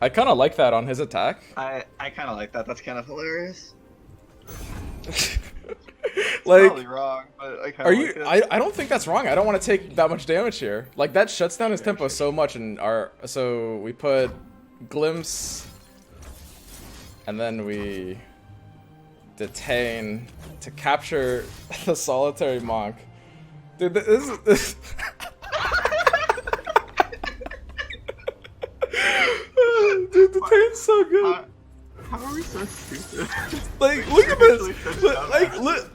I kind of like that on his attack. I kind of like that. That's kind of hilarious. It's Like, probably wrong, but I kind are of you? like it. I don't think that's wrong. I don't want to take that much damage here. Like that shuts down his tempo so much, and our so we put glimpse, and then we detain to capture the solitary monk. Dude, this dude, detain's so good. How are we so stupid? Like, look at this. Look at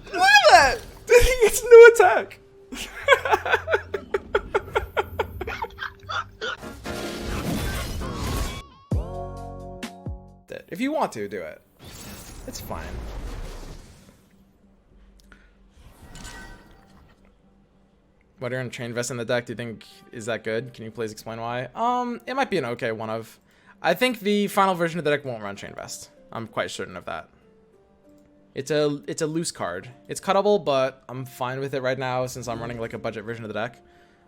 that. He gets new attack. If you want to do it, it's fine. What are you gonna train vest in the deck? Do you think is that good? Can you please explain why? It might be an okay one of. I think the final version of the deck won't run chain vest. I'm quite certain of that. It's a loose card. It's cuttable, but I'm fine with it right now since I'm running like a budget version of the deck.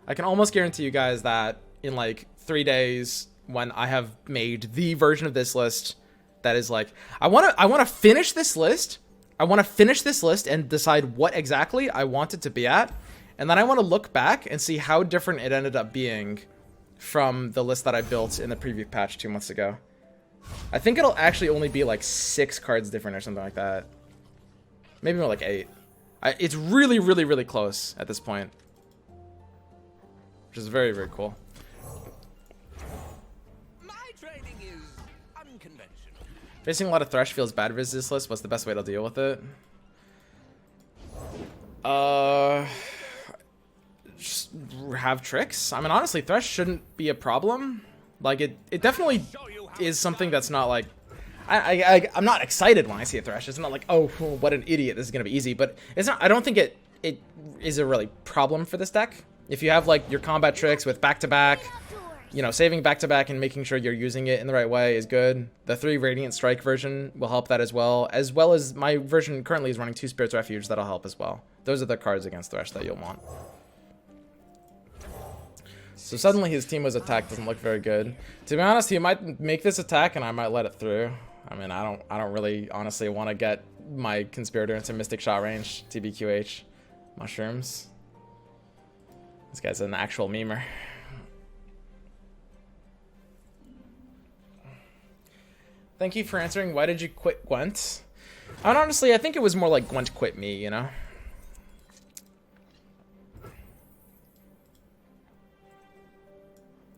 I can almost guarantee you guys that in like 3 days, when I have made the version of this list that is like, I wanna finish this list. I wanna finish this list and decide what exactly I want it to be at. And then I want to look back and see how different it ended up being from the list that I built in the preview patch 2 months ago. I think it'll actually only be like 6 cards different or something like that. Maybe more like 8. It's really, really, really close at this point. Which is very, very cool. My training is unconventional. Facing a lot of Thresh feels bad versus this list. What's the best way to deal with it? Just have tricks. I mean, honestly, Thresh shouldn't be a problem. Like, it definitely is something that's not like... I'm not excited when I see a Thresh. It's not like, oh, what an idiot, this is gonna be easy. But it's not. I don't think it is a really problem for this deck. If you have, like, your combat tricks with back-to-back, you know, saving back-to-back and making sure you're using it in the right way is good. The 3 Radiant Strike version will help that as well as my version currently is running 2 Spirit's Refuge. That'll help as well. Those are the cards against Thresh that you'll want. So suddenly his Teemo's attack doesn't look very good. To be honest, he might make this attack and I might let it through. I mean, I don't really honestly want to get my Conspirator into Mystic Shot range. TBQH. Mushrooms. This guy's an actual memer. Thank you for answering. Why did you quit Gwent? And honestly, I think it was more like Gwent quit me, you know?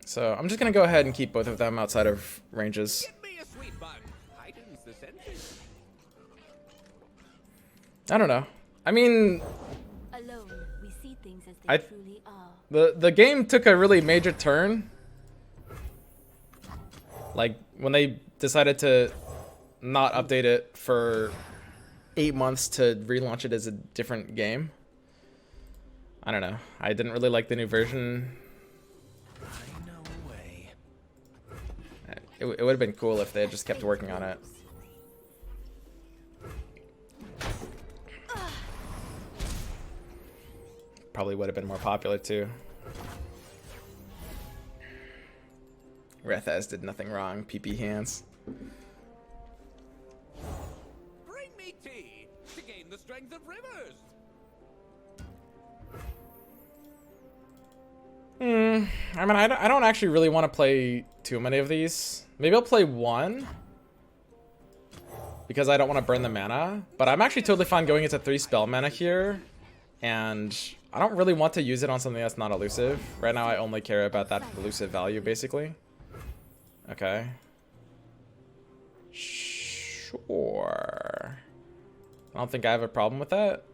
So I'm just gonna go ahead and keep both of them outside of ranges. Give me a sweet bun. Heightens the senses. I don't know. I mean, Alone, we see things as they truly are. the game took a really major turn. Like when they decided to not update it for 8 months to relaunch it as a different game. I don't know. I didn't really like the new version. It would have been cool if they had just kept working on it. Probably would have been more popular too. Rethaz did nothing wrong. PP hands. Bring me tea to gain the strength of rivers. I mean, I don't actually really want to play too many of these. Maybe I'll play 1. Because I don't want to burn the mana. But I'm actually totally fine going into 3 spell mana here. And I don't really want to use it on something that's not elusive. Right now I only care about that elusive value, basically. Okay. Sure. I don't think I have a problem with that.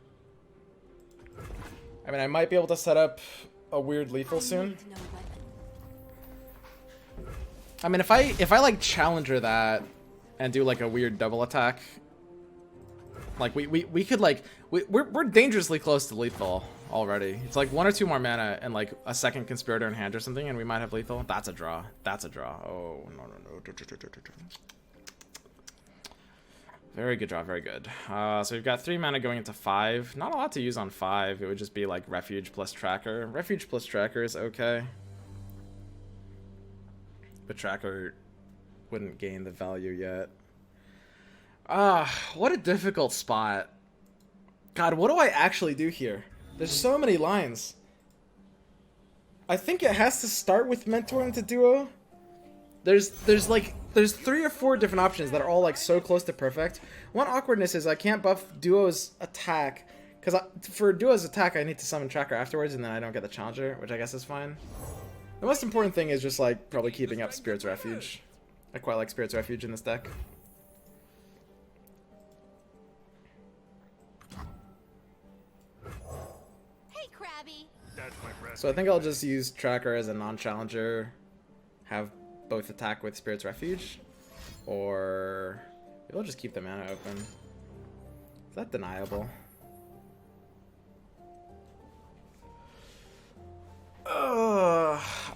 I mean, I might be able to set up a weird lethal soon. I mean, if I like challenger that and do like a weird double attack, like we could like we're dangerously close to lethal already. It's like 1 or 2 more mana and like a second Conspirator in hand or something, and we might have lethal. That's a draw. That's a draw. Oh no. Very good draw. Very good. So we've got 3 mana going into 5. Not a lot to use on 5. It would just be like Refuge plus Tracker. Refuge plus Tracker is okay. But Tracker wouldn't gain the value yet. Ah, what a difficult spot. God, what do I actually do here? There's so many lines. I think it has to start with mentoring to duo. There's 3 or 4 different options that are all like so close to perfect. One awkwardness is I can't buff duo's attack because for duo's attack I need to summon tracker afterwards, and then I don't get the challenger, which I guess is fine. The most important thing is just like probably keeping up Spirit's Refuge. I quite like Spirit's Refuge in this deck. Hey, Krabby. So I think I'll just use tracker as a non-challenger, have both attack with Spirit's Refuge, or maybe I'll just keep the mana open. Is that deniable?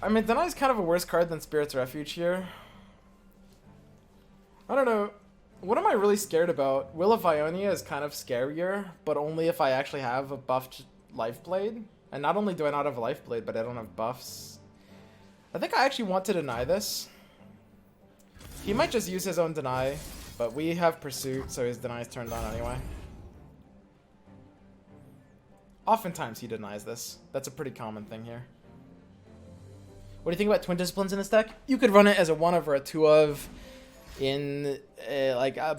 I mean, Deny is kind of a worse card than Spirit's Refuge here. I don't know. What am I really scared about? Will of Ionia is kind of scarier, but only if I actually have a buffed Lifeblade. And not only do I not have a Lifeblade, but I don't have buffs. I think I actually want to deny this. He might just use his own deny, but we have Pursuit, so his deny is turned on anyway. Oftentimes he denies this. That's a pretty common thing here. What do you think about Twin Disciplines in this deck? You could run it as a 1 of or a 2 of in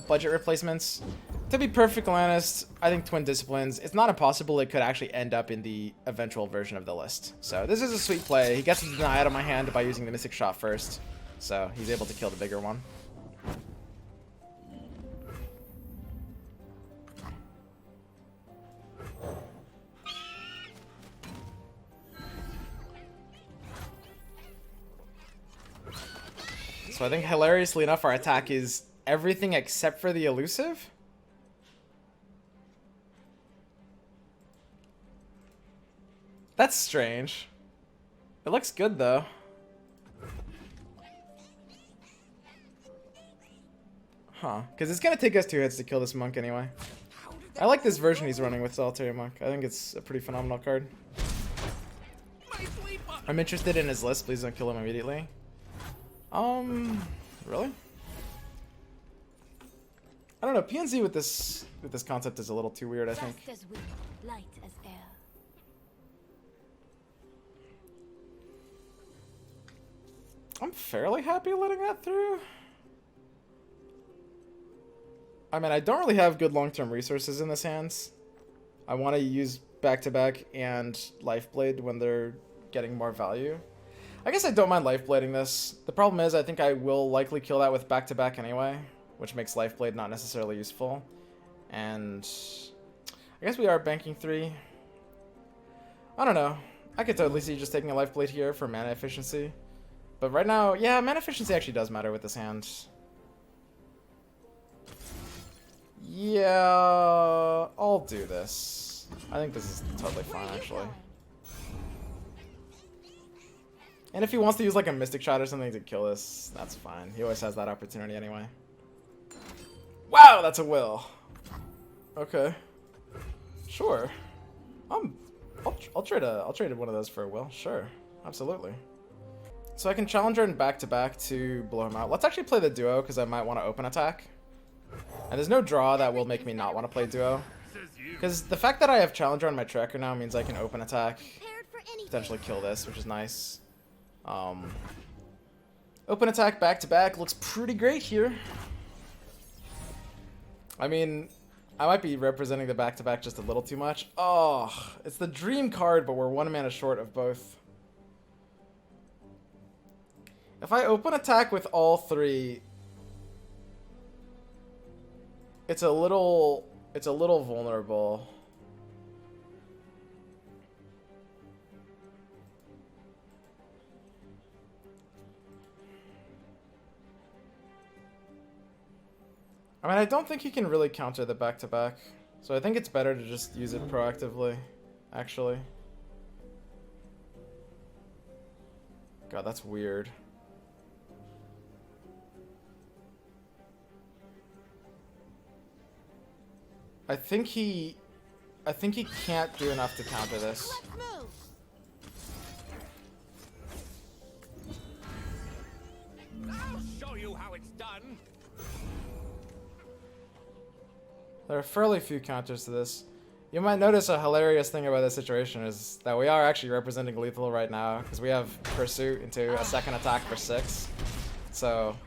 budget replacements. To be perfectly honest, I think Twin Disciplines, it's not impossible it could actually end up in the eventual version of the list. So this is a sweet play. He gets the deny out of my hand by using the Mystic Shot first. So he's able to kill the bigger one. So I think hilariously enough our attack is everything except for the elusive. That's strange. It looks good though. Huh, because it's gonna take us 2 hits to kill this monk anyway. I like this version he's running with Solitary Monk. I think it's a pretty phenomenal card. I'm interested in his list. Please don't kill him immediately. Really? I don't know. PNZ with this concept is a little too weird, I think. Just as wind, light as air. I'm fairly happy letting that through. I mean, I don't really have good long-term resources in this hands. I want to use back-to-back and Lifeblade when they're getting more value. I guess I don't mind Lifeblading this. The problem is I think I will likely kill that with back-to-back anyway, which makes Lifeblade not necessarily useful. And I guess we are banking 3. I don't know. I could totally see just taking a Lifeblade here for mana efficiency. But right now, yeah, mana efficiency actually does matter with this hand. Yeah, I'll do this. I think this is totally fine, actually. And if he wants to use like a Mystic Shot or something to kill this, that's fine. He always has that opportunity anyway. Wow, that's a will. Okay. Sure. I'll trade one of those for a will. Sure. Absolutely. So I can challenge her in back-to-back to blow him out. Let's actually play the duo because I might want to open attack. And there's no draw that will make me not want to play duo. Because the fact that I have challenger on my tracker now means I can open attack, potentially kill this, which is nice. Open attack back-to-back looks pretty great here. I mean, I might be representing the back-to-back just a little too much. Oh, it's the dream card, but we're 1 mana short of both. If I open attack with all 3, it's a little vulnerable. I mean, I don't think he can really counter the back-to-back, so I think it's better to just use it proactively, actually. God, that's weird. I think he can't do enough to counter this. I'll show you how it's done. There are fairly few counters to this. You might notice a hilarious thing about this situation is that we are actually representing lethal right now because we have Pursuit into a second attack for 6. So,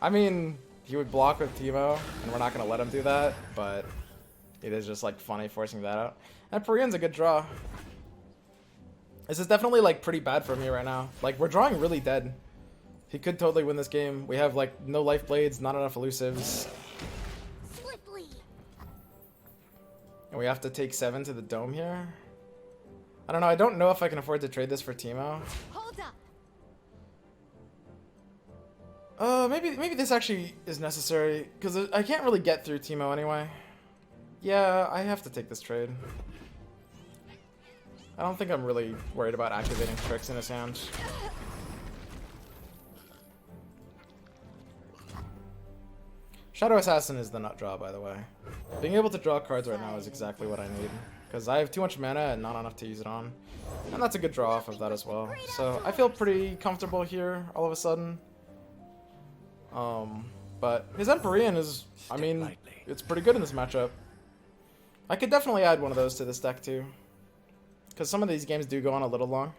I mean, he would block with Teemo, and we're not going to let him do that, but it is just like funny forcing that out. And Perian's a good draw. This is definitely like pretty bad for me right now. Like, we're drawing really dead. He could totally win this game. We have like no life blades, not enough elusives. Swiftly. And we have to take 7 to the dome here. I don't know. I don't know if I can afford to trade this for Teemo. Hold up. Maybe this actually is necessary because I can't really get through Teemo anyway. Yeah, I have to take this trade. I don't think I'm really worried about activating tricks in his hand. Shadow Assassin is the nut draw, by the way. Being able to draw cards right now is exactly what I need. Because I have too much mana and not enough to use it on. And that's a good draw off of that as well. So I feel pretty comfortable here all of a sudden. But his Empyrean is, I mean, it's pretty good in this matchup. I could definitely add one of those to this deck too. Because some of these games do go on a little long.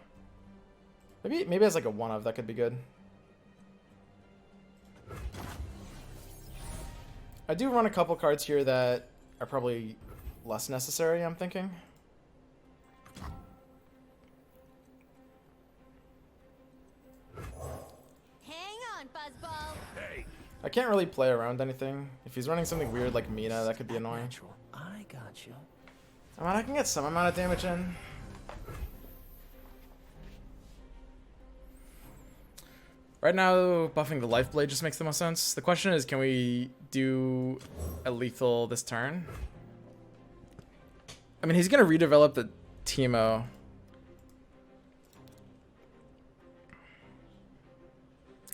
Maybe as like a 1-of, that could be good. I do run a couple cards here that are probably less necessary, I'm thinking. Hang on, Buzzball. Hey, I can't really play around anything. If he's running something weird like Mina, that could be annoying. I got you. I mean, I can get some amount of damage in. Right now, buffing the life blade just makes the most sense. The question is, can we do a lethal this turn? I mean, he's gonna redevelop the Teemo.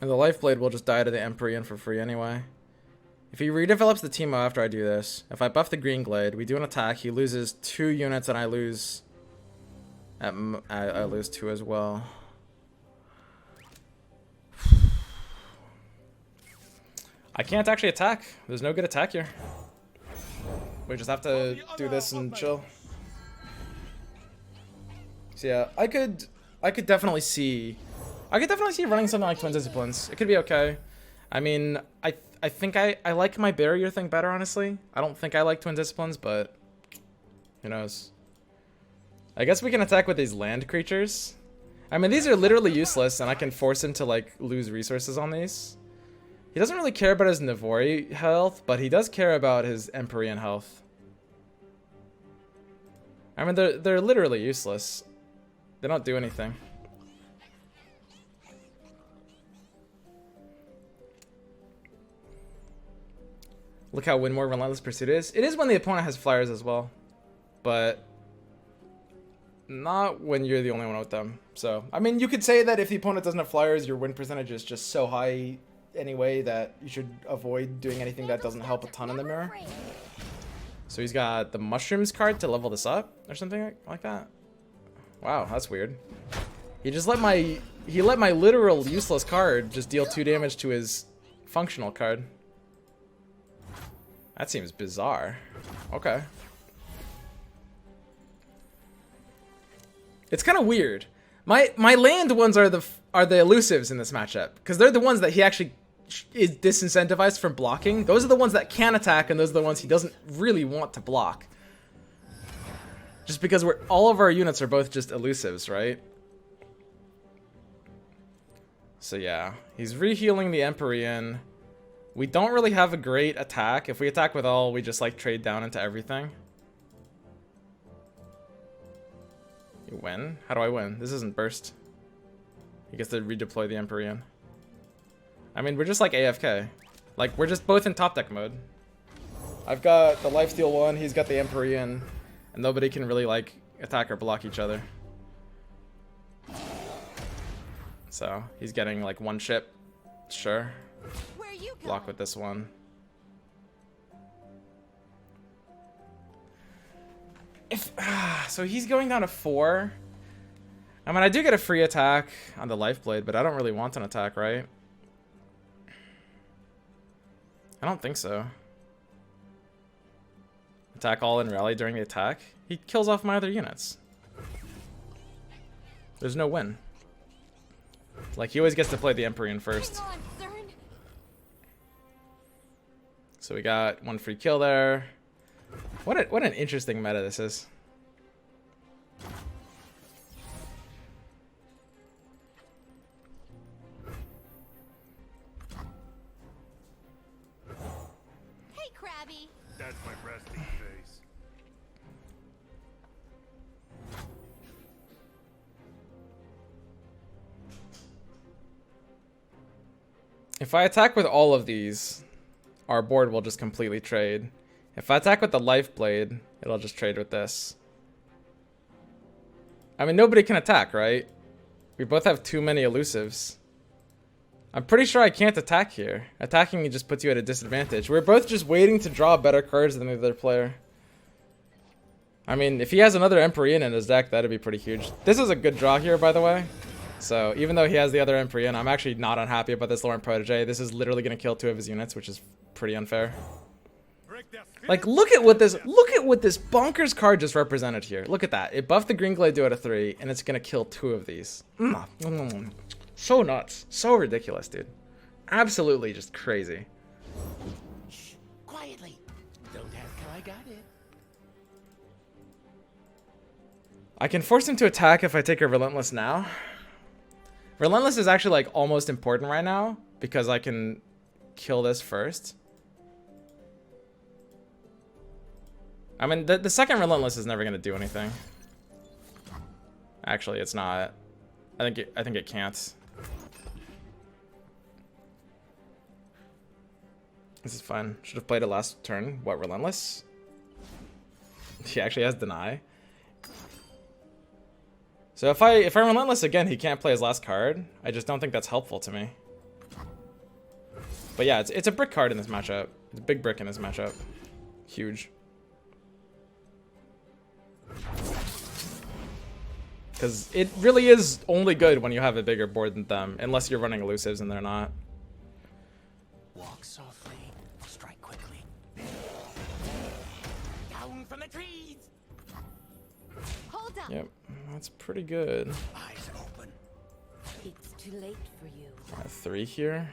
And the life blade will just die to the Empyrean for free anyway. If he redevelops the Teemo after I do this, if I buff the green glade, we do an attack, he loses 2 units and I lose... I lose 2 as well. I can't actually attack. There's no good attack here. We just have to do this and chill. So yeah, I could definitely see running something like Twin Disciplines. It could be okay. I mean, I think I like my barrier thing better, honestly. I don't think I like Twin Disciplines, but who knows. I guess we can attack with these land creatures. I mean, these are literally useless, and I can force him to like lose resources on these. He doesn't really care about his Navori health, but he does care about his Empyrean health. I mean, they're literally useless. They don't do anything. Look how win more Relentless Pursuit is. It is when the opponent has flyers as well, but not when you're the only one with them. So, I mean, you could say that if the opponent doesn't have flyers, your win percentage is just so high anyway that you should avoid doing anything that doesn't help a ton in the mirror. So he's got the mushrooms card to level this up or something like that. Wow, that's weird. He just let my literal useless card just deal 2 damage to his functional card. That seems bizarre. Okay. It's kind of weird. My land ones are the elusives in this matchup because they're the ones that he actually is disincentivized from blocking. Those are the ones that can attack, and those are the ones he doesn't really want to block. Just because all of our units are both just elusives, right? So yeah, he's rehealing the Empyrean. We don't really have a great attack. If we attack with all, we just like trade down into everything. You win? How do I win? This isn't burst. He gets to redeploy the Empyrean. I mean, we're just like AFK. Like, we're just both in top deck mode. I've got the lifesteal one, he's got the Empyrean, and nobody can really like attack or block each other. So he's getting like 1 ship. Sure. Block with this one. So he's going down to 4. I mean, I do get a free attack on the life blade, but I don't really want an attack, right? I don't think so. Attack all and rally during the attack. He kills off my other units. There's no win. Like, he always gets to play the Empyrean first. Hang on, Cern. So we got one free kill there. What an interesting meta this is. Hey, Krabby. That's my resting face. If I attack with all of these, our board will just completely trade. If I attack with the Life Blade, it'll just trade with this. I mean, nobody can attack, right? We both have too many elusives. I'm pretty sure I can't attack here. Attacking just puts you at a disadvantage. We're both just waiting to draw better cards than the other player. I mean, if he has another Empyrean in his deck, that'd be pretty huge. This is a good draw here, by the way. So even though he has the other Empyrean, I'm actually not unhappy about this Lorent Protege. This is literally going to kill 2 of his units, which is pretty unfair. Like, look at what this bonkers card just represented here. Look at that. It buffed the Green Glade out of 3, and it's going to kill 2 of these. So nuts. So ridiculous, dude. Absolutely just crazy. Shh, quietly. Don't ask how I got it. I can force him to attack if I take a Relentless now. Relentless is actually, like, almost important right now, because I can kill this first. I mean, the second Relentless is never going to do anything. Actually, it's not. I think it can't. This is fine. Should have played it last turn. What, Relentless? He actually has Deny. So if I Relentless again, he can't play his last card. I just don't think that's helpful to me. But yeah, it's a brick card in this matchup. It's a big brick in this matchup. Huge. Because it really is only good when you have a bigger board than them, unless you're running elusives and they're not. Walk softly, strike quickly. Down from the trees. Hold up. Yep, that's pretty good. Eyes open. It's too late for you. I have 3 here.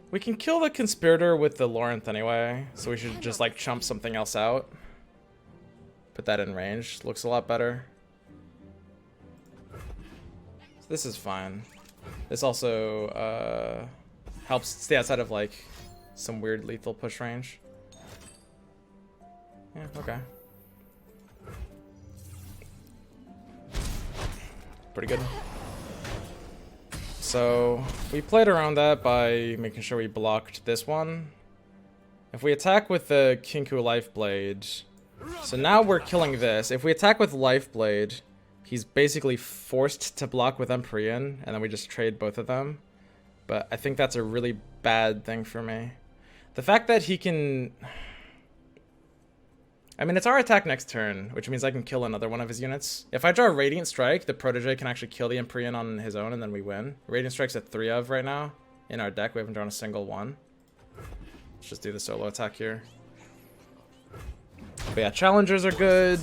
We can kill the Conspirator with the Lorent anyway, so we should just like chump something else out. Put that in range. Looks a lot better. So this is fine. This also helps stay outside of like some weird lethal push range. Yeah, okay. Pretty good. So we played around that by making sure we blocked this one. If we attack with the Kinku Lifeblade, so now we're killing this. If we attack with Lifeblade, he's basically forced to block with Empyrean, and then we just trade both of them. But I think that's a really bad thing for me. The fact that he can... I mean, it's our attack next turn, which means I can kill another one of his units. If I draw a Radiant Strike, the Protege can actually kill the Empyrean on his own, and then we win. Radiant Strike's at 3 of right now. In our deck, we haven't drawn a single one. Let's just do the solo attack here. But yeah, challengers are good.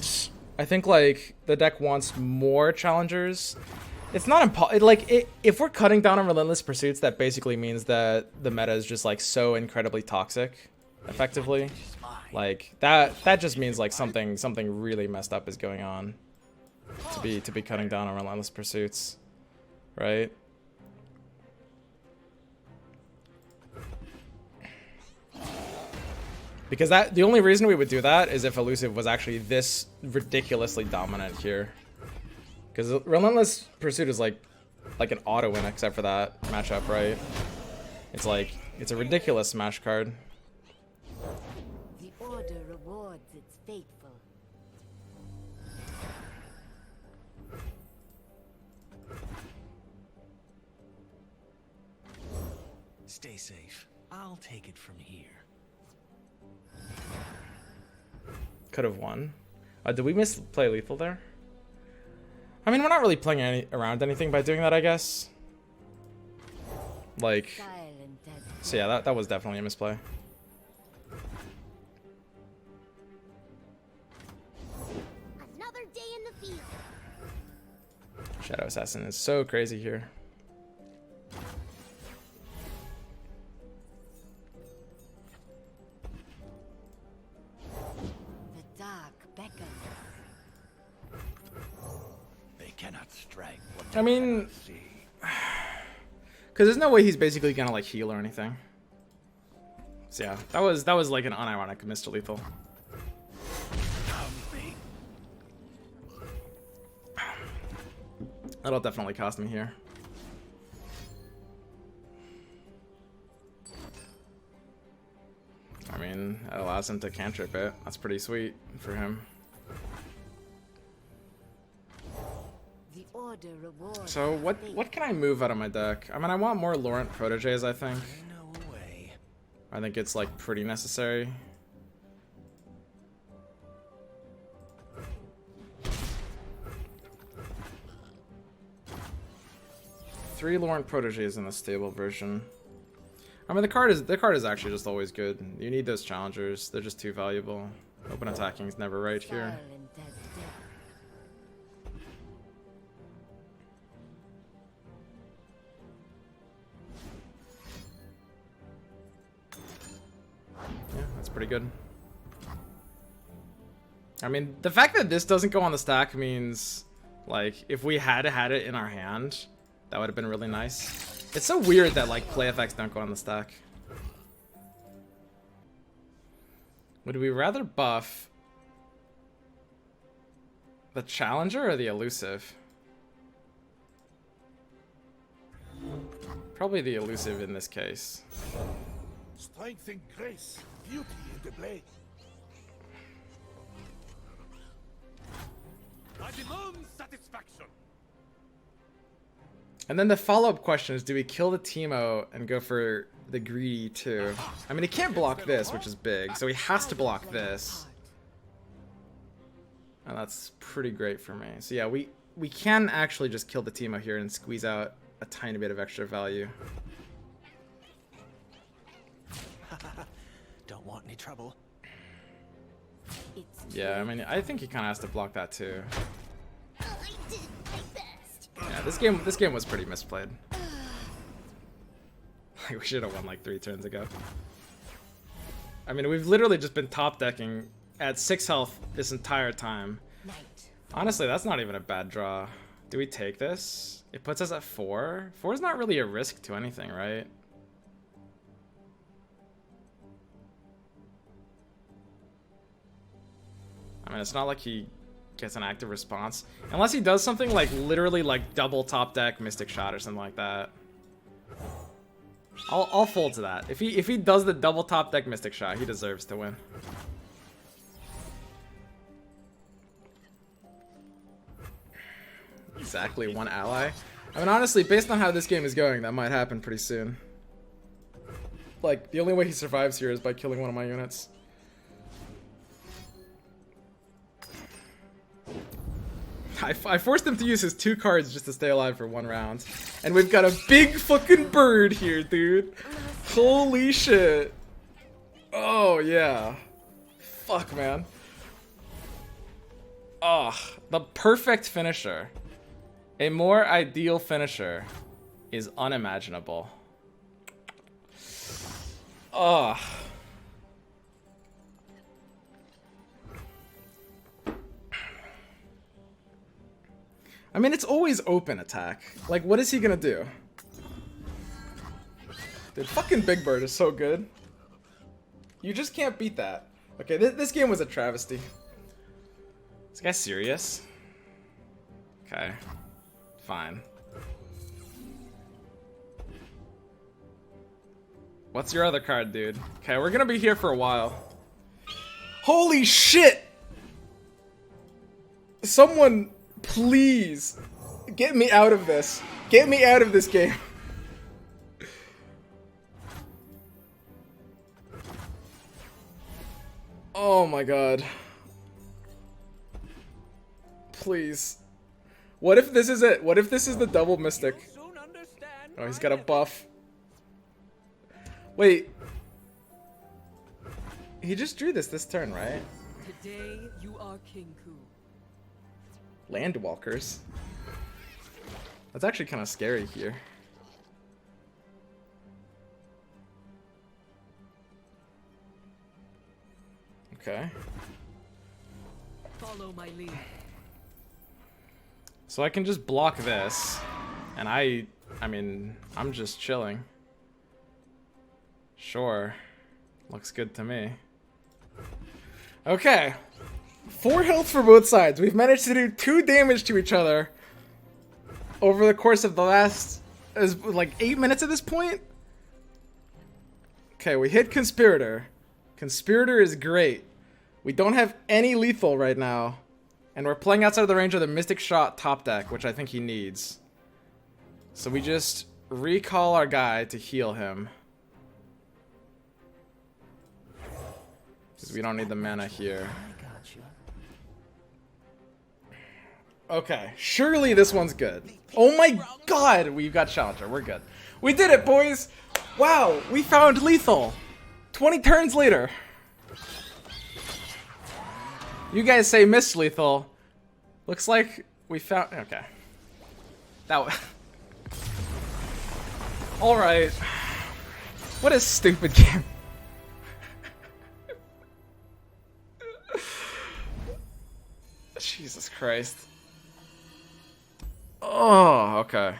I think, like, the deck wants more challengers. It's not if we're cutting down on Relentless Pursuits, that basically means that the meta is just, like, so incredibly toxic, effectively. Like, that just means, like, something really messed up is going on to be cutting down on Relentless Pursuits, right? Because the only reason we would do that is if Elusive was actually this ridiculously dominant here. Because Relentless Pursuit is like an auto win except for that matchup, right? It's like, it's a ridiculous smash card. The order rewards its faithful. Stay safe. I'll take it from here. Could have won. Did we misplay lethal there? I mean, we're not really playing around anything by doing that, I guess. Like, Silent as So yeah, that was definitely a misplay. Another day in the field. Shadow Assassin is so crazy here. The dark beckons. They cannot strike what I mean, they cannot see. because there's no way he's basically gonna like heal or anything. So yeah, that was like an unironic Mr. Lethal. That'll definitely cost me here. I mean, it allows him to cantrip it. That's pretty sweet for him. The order rewards. So what can I move out of my deck? I mean, I want more Laurent Proteges, I think. No way. I think it's like pretty necessary. Three Laurent Proteges in the stable version. I mean, the card is actually just always good. You need those challengers. They're just too valuable. Open attacking is never right here. Silent as death. Yeah, that's pretty good. I mean, the fact that this doesn't go on the stack means, like, if we had it in our hand, that would have been really nice. It's so weird that, like, play effects don't go on the stack. Would we rather buff the challenger or the elusive? Probably the elusive in this case. Strength and grace, beauty in the blade. I demand satisfaction. And then the follow-up question is, do we kill the Teemo and go for the greedy too? I mean, he can't block this, which is big, so he has to block this. And that's pretty great for me. So yeah, we can actually just kill the Teemo here and squeeze out a tiny bit of extra value. Don't want any trouble. It's Yeah, I mean, I think he kind of has to block that too. I did my best. Yeah, this game was pretty misplayed. Like, we should have won like 3 turns ago. I mean, we've literally just been top decking at 6 health this entire time. night. Honestly, that's not even a bad draw. Do we take this? It puts us at 4. 4 is not really a risk to anything, right? I mean, it's not like he gets an active response. Unless he does something like literally like double top deck Mystic Shot or something like that. I'll fold to that. If he does the double top deck Mystic Shot, he deserves to win. Exactly, 1 ally. I mean, honestly, based on how this game is going, that might happen pretty soon. Like, the only way he survives here is by killing one of my units. I forced him to use his 2 cards just to stay alive for 1 round. And we've got a big fucking bird here, dude. Holy shit. Oh, yeah. Fuck, man. Oh, the perfect finisher. A more ideal finisher is unimaginable. Oh. I mean, it's always open attack. Like, what is he gonna do? Dude, fucking Big Bird is so good. You just can't beat that. Okay, this game was a travesty. This guy's serious? Okay. Fine. What's your other card, dude? Okay, we're gonna be here for a while. Holy shit! Someone, please, get me out of this. Get me out of this game. Oh my god. Please. What if this is it? What if this is the double mystic? Oh, he's got a buff. Wait. He just drew this turn, right? Today you are Kinku. Landwalkers. That's actually kind of scary here. Okay. Follow my lead. So I can just block this. And I mean, I'm just chilling. Sure. Looks good to me. Okay. 4 health for both sides. We've managed to do 2 damage to each other over the course of the last like 8 minutes at this point. Okay, we hit Conspirator. Conspirator is great. We don't have any lethal right now. And we're playing outside of the range of the Mystic Shot top deck, which I think he needs. So we just recall our guy to heal him. Because we don't need the mana here. Okay, surely this one's good. Oh my god, we've got Challenger. We're good. We did it, boys! Wow, we found lethal. 20 turns later. You guys say missed lethal. Looks like we found... Okay. That Alright. What a stupid game. Jesus Christ. Oh, okay.